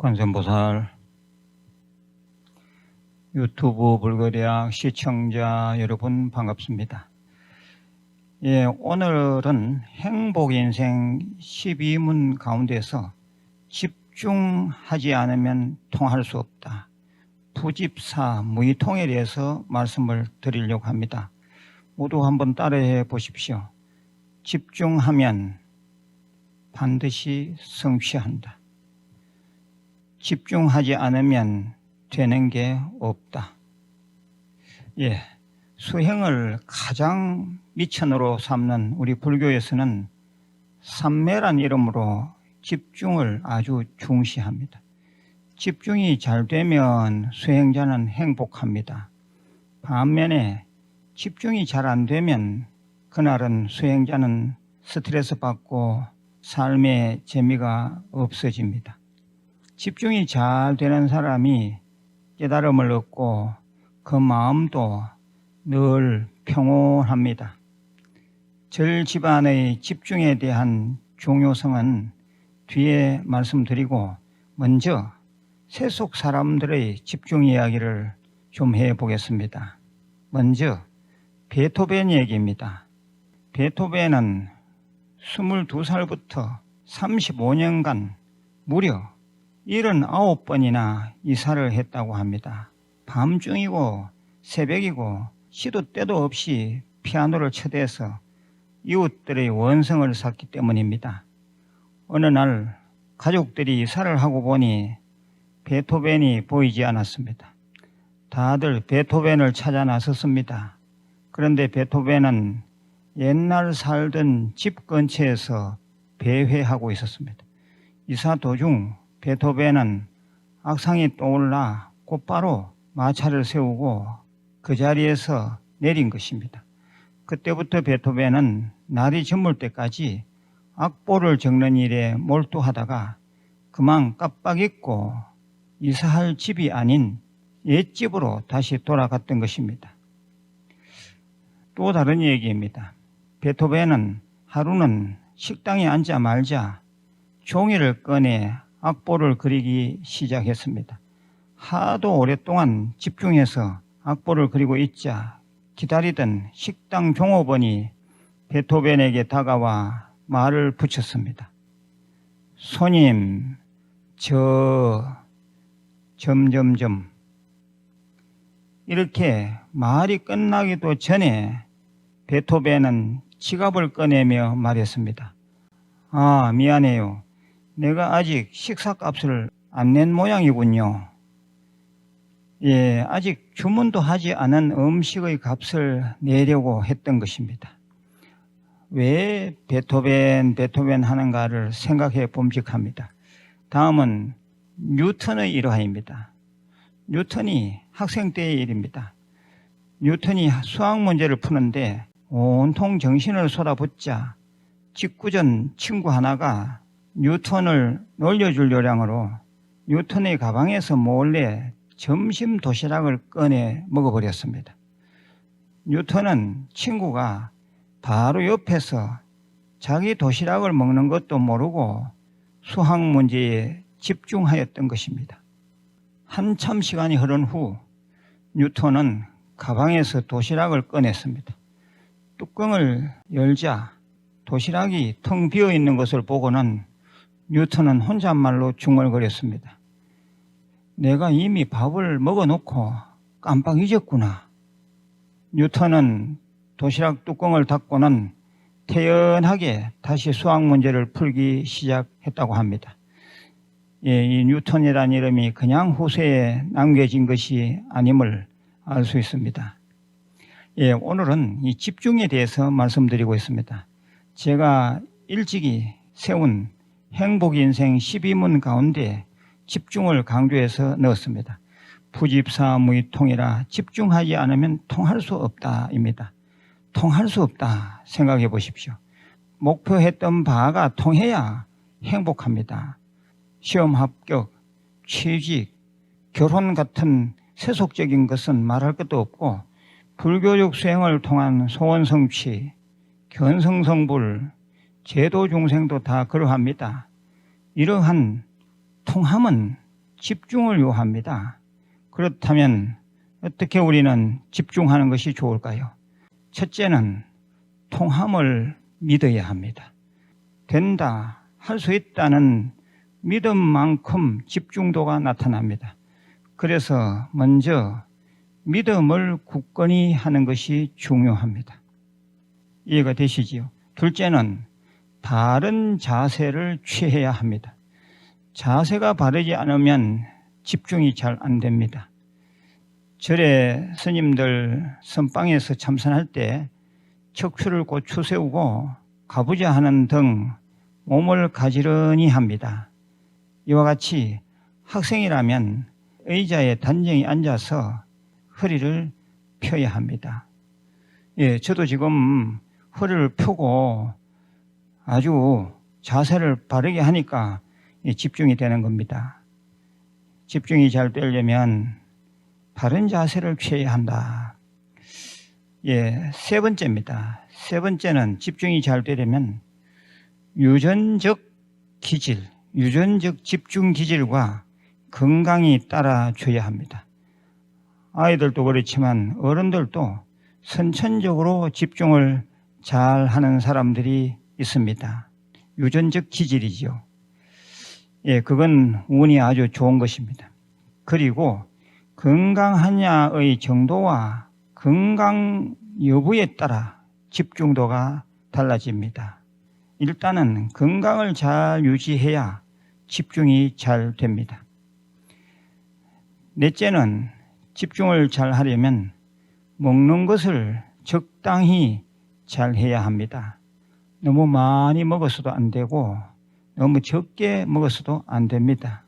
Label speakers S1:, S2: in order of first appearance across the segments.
S1: 관세음보살 유튜브 불교대학 시청자 여러분 반갑습니다. 오늘은 행복인생 12문 가운데서 집중하지 않으면 통할 수 없다. 부집사 무의통에 대해서 말씀을 드리려고 합니다. 모두 한번 따라해 보십시오. 집중하면 반드시 성취한다. 집중하지 않으면 되는 게 없다. 수행을 가장 미천으로 삼는 우리 불교에서는 삼매란 이름으로 집중을 아주 중시합니다. 집중이 잘 되면 수행자는 행복합니다. 반면에 집중이 잘 안 되면 그날은 수행자는 스트레스 받고 삶의 재미가 없어집니다. 집중이 잘 되는 사람이 깨달음을 얻고 그 마음도 늘 평온합니다. 절 집안의 집중에 대한 중요성은 뒤에 말씀드리고 먼저 세속 사람들의 집중 이야기를 좀 해보겠습니다. 먼저 베토벤 얘기입니다. 베토벤은 22살부터 35년간 무려 79번이나 이사를 했다고 합니다. 밤중이고 새벽이고 시도 때도 없이 피아노를 쳐대서 이웃들의 원성을 샀기 때문입니다. 어느 날 가족들이 이사를 하고 보니 베토벤이 보이지 않았습니다. 다들 베토벤을 찾아 나섰습니다. 그런데 베토벤은 옛날 살던 집 근처에서 배회하고 있었습니다. 이사 도중 베토벤은 악상이 떠올라 곧바로 마차를 세우고 그 자리에서 내린 것입니다. 그때부터 베토벤은 날이 저물 때까지 악보를 적는 일에 몰두하다가 그만 깜빡 잊고 이사할 집이 아닌 옛집으로 다시 돌아갔던 것입니다. 또 다른 얘기입니다. 베토벤은 하루는 식당에 앉아 말자 종이를 꺼내 악보를 그리기 시작했습니다. 하도 오랫동안 집중해서 악보를 그리고 있자 기다리던 식당 종업원이 베토벤에게 다가와 말을 붙였습니다. 손님, 이렇게 말이 끝나기도 전에 베토벤은 지갑을 꺼내며 말했습니다. 아, 미안해요. 내가 아직 식사값을 안 낸 모양이군요. 아직 주문도 하지 않은 음식의 값을 내려고 했던 것입니다. 왜 베토벤 하는가를 생각해 봄직합니다. 다음은 뉴턴의 일화입니다. 뉴턴이 학생 때의 일입니다. 뉴턴이 수학 문제를 푸는데 온통 정신을 쏟아붓자 직구전 친구 하나가 뉴턴을 놀려줄 요량으로 뉴턴의 가방에서 몰래 점심 도시락을 꺼내 먹어버렸습니다. 뉴턴은 친구가 바로 옆에서 자기 도시락을 먹는 것도 모르고 수학 문제에 집중하였던 것입니다. 한참 시간이 흐른 후 뉴턴은 가방에서 도시락을 꺼냈습니다. 뚜껑을 열자 도시락이 텅 비어 있는 것을 보고는 뉴턴은 혼잣말로 중얼거렸습니다. 내가 이미 밥을 먹어놓고 깜빡 잊었구나. 뉴턴은 도시락 뚜껑을 닫고는 태연하게 다시 수학 문제를 풀기 시작했다고 합니다. 이 뉴턴이라는 이름이 그냥 후세에 남겨진 것이 아님을 알 수 있습니다. 오늘은 이 집중에 대해서 말씀드리고 있습니다. 제가 일찍이 세운 행복인생 12문 가운데 집중을 강조해서 넣었습니다. 부집사 무의통이라 집중하지 않으면 통할 수 없다입니다. 통할 수 없다 생각해 보십시오. 목표했던 바가 통해야 행복합니다. 시험 합격, 취직, 결혼 같은 세속적인 것은 말할 것도 없고 불교적 수행을 통한 소원 성취, 견성성불, 제도 중생도 다 그러합니다. 이러한 통함은 집중을 요합니다. 그렇다면 어떻게 우리는 집중하는 것이 좋을까요? 첫째는 통함을 믿어야 합니다. 된다, 할 수 있다는 믿음만큼 집중도가 나타납니다. 그래서 먼저 믿음을 굳건히 하는 것이 중요합니다. 이해가 되시지요? 둘째는 바른 자세를 취해야 합니다. 자세가 바르지 않으면 집중이 잘 안 됩니다. 절에 스님들 선방에서 참선할 때 척추를 고추 세우고 가부좌 하는 등 몸을 가지런히 합니다. 이와 같이 학생이라면 의자에 단정히 앉아서 허리를 펴야 합니다. 예, 저도 지금 허리를 펴고 아주 자세를 바르게 하니까 집중이 되는 겁니다. 집중이 잘 되려면 바른 자세를 취해야 한다. 예, 세 번째입니다. 세 번째는 집중이 잘 되려면 유전적 기질, 유전적 집중 기질과 건강이 따라줘야 합니다. 아이들도 그렇지만 어른들도 선천적으로 집중을 잘 하는 사람들이 있습니다. 유전적 기질이죠. 예, 그건 운이 아주 좋은 것입니다. 그리고 건강하냐의 정도와 건강 여부에 따라 집중도가 달라집니다. 일단은 건강을 잘 유지해야 집중이 잘 됩니다. 넷째는 집중을 잘 하려면 먹는 것을 적당히 잘 해야 합니다. 너무 많이 먹어서도 안 되고 너무 적게 먹어서도 안 됩니다.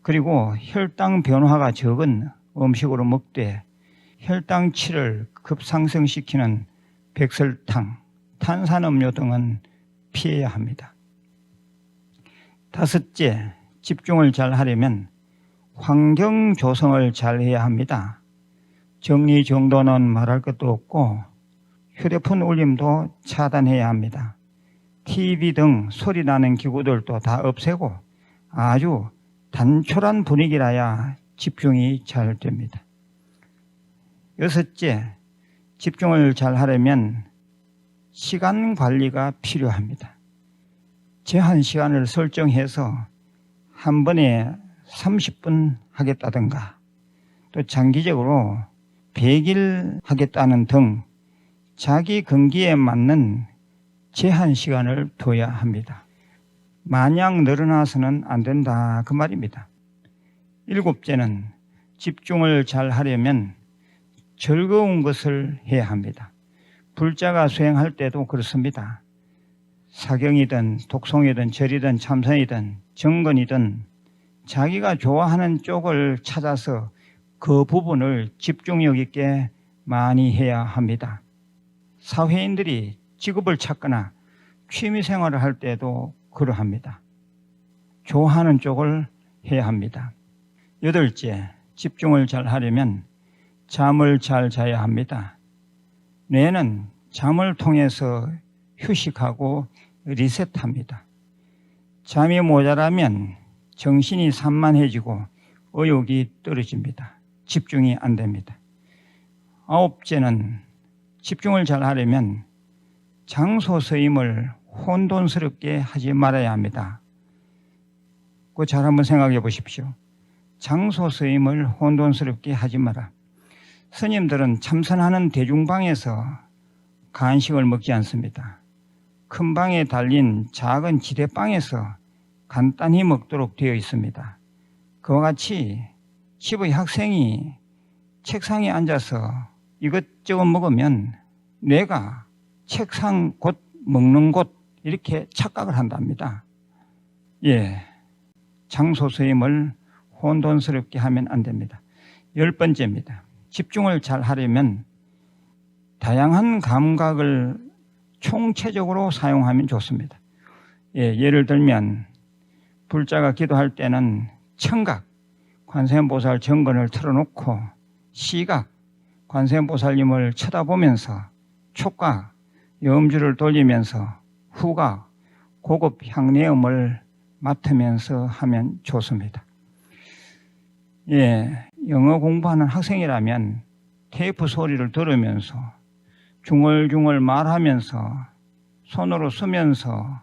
S1: 그리고 혈당 변화가 적은 음식으로 먹되 혈당치를 급상승시키는 백설탕, 탄산음료 등은 피해야 합니다. 다섯째, 집중을 잘 하려면 환경 조성을 잘 해야 합니다. 정리정돈은 말할 것도 없고 휴대폰 울림도 차단해야 합니다. TV 등 소리 나는 기구들도 다 없애고 아주 단촐한 분위기라야 집중이 잘 됩니다. 여섯째, 집중을 잘 하려면 시간 관리가 필요합니다. 제한 시간을 설정해서 한 번에 30분 하겠다든가 또 장기적으로 100일 하겠다는 등 자기 근기에 맞는 제한 시간을 둬야 합니다. 마냥 늘어나서는 안 된다 그 말입니다. 일곱째는 집중을 잘 하려면 즐거운 것을 해야 합니다. 불자가 수행할 때도 그렇습니다. 사경이든 독송이든 절이든 참선이든 정건이든 자기가 좋아하는 쪽을 찾아서 그 부분을 집중력 있게 많이 해야 합니다. 사회인들이 직업을 찾거나 취미생활을 할 때도 그러합니다. 좋아하는 쪽을 해야 합니다. 여덟째, 집중을 잘 하려면 잠을 잘 자야 합니다. 뇌는 잠을 통해서 휴식하고 리셋합니다. 잠이 모자라면 정신이 산만해지고 의욕이 떨어집니다. 집중이 안 됩니다. 아홉째는 집중을 잘 하려면 장소 서임을 혼돈스럽게 하지 말아야 합니다. 그거 잘 한번 생각해 보십시오. 장소 서임을 혼돈스럽게 하지 마라. 스님들은 참선하는 대중방에서 간식을 먹지 않습니다. 큰 방에 달린 작은 지대방에서 간단히 먹도록 되어 있습니다. 그와 같이 집의 학생이 책상에 앉아서 이것저것 먹으면 뇌가 책상 곧 먹는 곳 이렇게 착각을 한답니다. 예, 장소 서임을 혼돈스럽게 하면 안 됩니다. 10번째입니다. 집중을 잘 하려면 다양한 감각을 총체적으로 사용하면 좋습니다. 예, 예를 들면 불자가 기도할 때는 청각, 관세음보살 정건을 틀어놓고 시각, 관세음보살님을 쳐다보면서 촉각, 염주를 돌리면서 후각, 고급 향내음을 맡으면서 하면 좋습니다. 예, 영어 공부하는 학생이라면 테이프 소리를 들으면서 중얼중얼 말하면서 손으로 쓰면서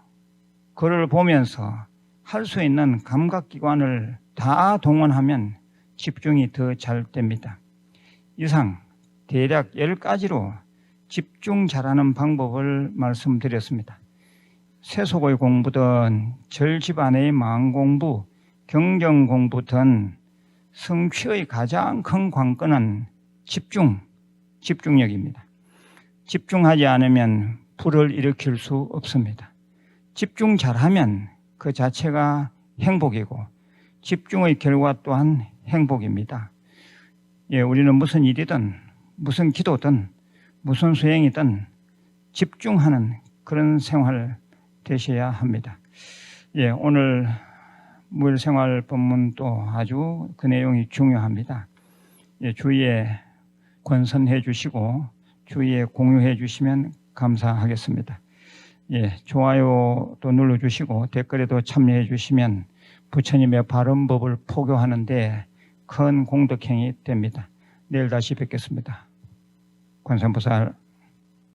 S1: 글을 보면서 할 수 있는 감각기관을 다 동원하면 집중이 더 잘 됩니다. 이상 대략 10가지로 집중 잘하는 방법을 말씀드렸습니다. 세속의 공부든 절집안의 마음공부, 경전공부든 성취의 가장 큰 관건은 집중력입니다. 집중하지 않으면 불을 일으킬 수 없습니다. 집중 잘하면 그 자체가 행복이고 집중의 결과 또한 행복입니다. 예, 우리는 무슨 일이든 무슨 기도든 무슨 수행이든 집중하는 그런 생활 되셔야 합니다. 예, 오늘 무일생활 법문도 아주 그 내용이 중요합니다. 예, 주위에 권선해 주시고 주위에 공유해 주시면 감사하겠습니다. 예, 좋아요도 눌러주시고 댓글에도 참여해 주시면 부처님의 바른 법을 포교하는 데 큰 공덕행이 됩니다. 내일 다시 뵙겠습니다. 관세음보살